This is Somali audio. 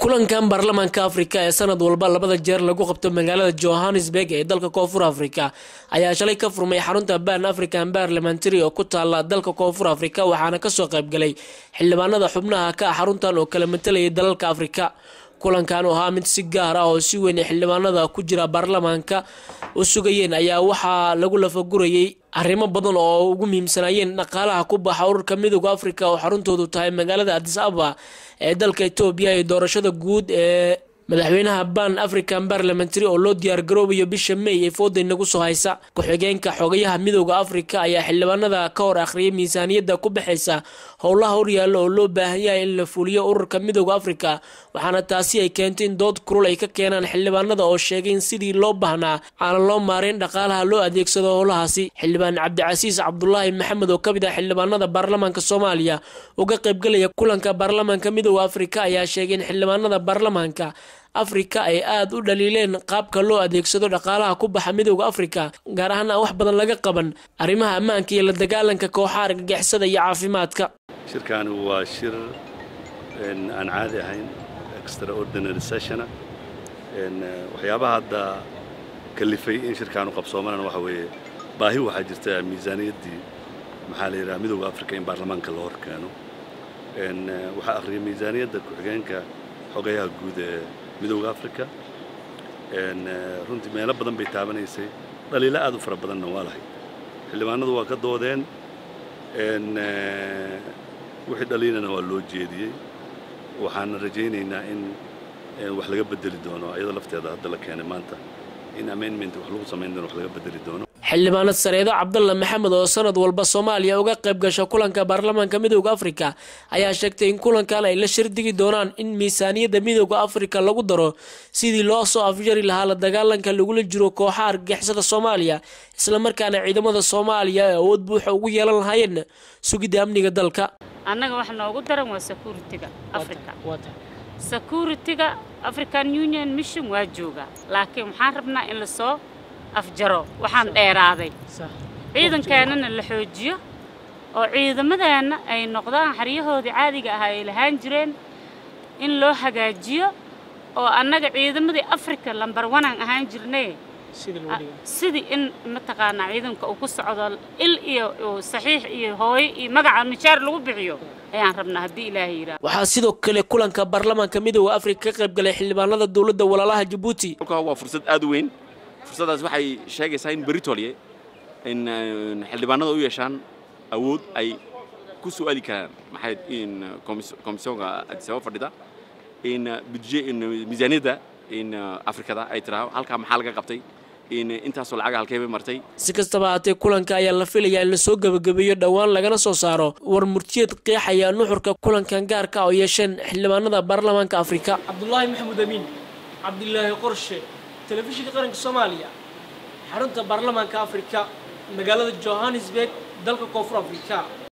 kulankan baarlamaanka Afrika ee sanad walba labada jeer lagu qabto magaalada Johannesburg ee dalka Koonfur Afrika ayaa shalay ka furmay xarunta Pan African Parliamentary oo ku taala dalka Koonfur Afrika waxaana ka soo qayb galay xildhibaanada xubnaha ka xaruntan oo kala metelaya dalalka Afrika. kulankan oo mid si gaar ah oo si weyn xildhibaanada ku jira baarlamaanka u sugayeen ayaa waxa lagu lafagurayay arrimo badan oo ugu muhiimsanayeen dhaqaalaha ku baxa ururka midowga Afrika oo xaruntoodu tahay magaalada Addis Ababa ee dalka Itoobiya ee doorashada guud ee madaxweynaha Pan African Parliamentary oo loo diyaar garoobayo bisha May ee fooda inagu soo haysa. ku-xigeenka xogayaha midowga Afrika ayaa xildhibaanada ka hor akhriyay miisaaniyadda ku baxaysa howlaha horyaalla oo loo baahan yahay in la fuliyo ururka midowga Afrika waxaana taasi ay keentay in dood kulul ay ka keenaan xildhibaanada oo sheegay in sidii loo baahnaa aan loo maareyn dhaqaalaha loo adeegsado howlahaasi. xildhibaan Cabdicasiis Cabdullaahi Maxamed oo kamid ah xildhibaanada baarlamaanka Soomaaliya uga qayb galaya kulanka baarlamaanka midowga Afrika ayaa sheegay in xildhibaanada baarlamaanka Afrika ay aad u dhaliileen qaabka loo adeegsado dhaqaalaha ku baxa midowga Afrika gaar ahaan wax badan laga qaban arrimaha ammaanka iyo la dagaalanka kooxaha argagixisada iyo caafimaadka. shirkan waa shir aan caadi ahayn extraordinary session waxyaabaha hadda kalifay in shirkan uu qabsoomaan waxa weeye baahi waxa jirta miisaaniyadii maxaa la yiraahdaa midowga Afrika in baarlamaanka loo horkeeno waxa akhriyay miisaaniyadda ku-xigeenka xogayaha guud ee midowga Afrika runtii meelo badan bay taabanaysay dhaliilo aad u fara badanna waa lahayd xildhibaanadu waa ka doodeen wixii dhaliilana waa loo jeediyey waxaan rajaynaynaa in wax laga bedeli doono iyadoo lafteeda hadda la keenay maanta in amendment wax lagu sameyn doono wax laga bedeli doono. xildhibaanad Sareedo Cabdulla Maxamed oo sanad walba Soomaaliya uga qayb gasho kulanka baarlamaanka midowga Afrika ayaa sheegtay in kulankan ay la shirdigi doonaan in miisaaniyadda midowga Afrika lagu daro sidii loo soo afjari lahaa la dagaalanka lagula jiro kooxaha argagixisada Soomaaliya isla markaana ciidamada Soomaaliya ay awood buuxa ugu yeelan lahaayeen sugidda amniga dalka. annaga wax noogu daran waa security-ga Afrika security-ga African Union mission waa jooga laakiin waxaan rabnaa in la soo afjaro waxaan dheeraaday ciidankeena la xoojiyo oo ciidamadeena ay noqdaan xariyahoodii caadiga ah ay lahaan jireen in loo hagaajiyo oo annaga ciidamadii Afrika lambar 1 aan ahaan jirnay sidii in mataqaana ciidanka uu ku socdo il iyo saxiix iyo hooy iyo magaca mishaar lagu bixiyo ayaan rabnaa hadii Ilaahay yiraahdo. waxaa sidoo kale kulanka baarlamaanka midowga Afrika ka qayb galay xildhibaanada dawladda walaalaha Djibouti. waa fursad aad u weyn fursadaas waxay sheegaysaa in Britoliye in xildhibaanada u yeeshaan awood ay ku su'aali karaan maxay in komisiyonka Addis Ababa fadhida in budget in miisaaniyadda in Afrikada ay tiraahdo halka maxaa laga qabtay in intaas oo lacag halkee bay martay. si kastaba haatee kulanka ayaa la filayaa in la soo gabagabeeyo dhawaan lagana soo saaro war murtiyad qeexaya nuxurka kulankan gaarka oo yeesheen xildhibaanada baarlamaanka Afrika. Cabdullaahi Maxamed Amiin Cabdullaahi Qorshe telefishinka qaranka Soomaaliya xarunta baarlamaanka Afrika magaalada Johannesburg dalka Koonfur Afrika.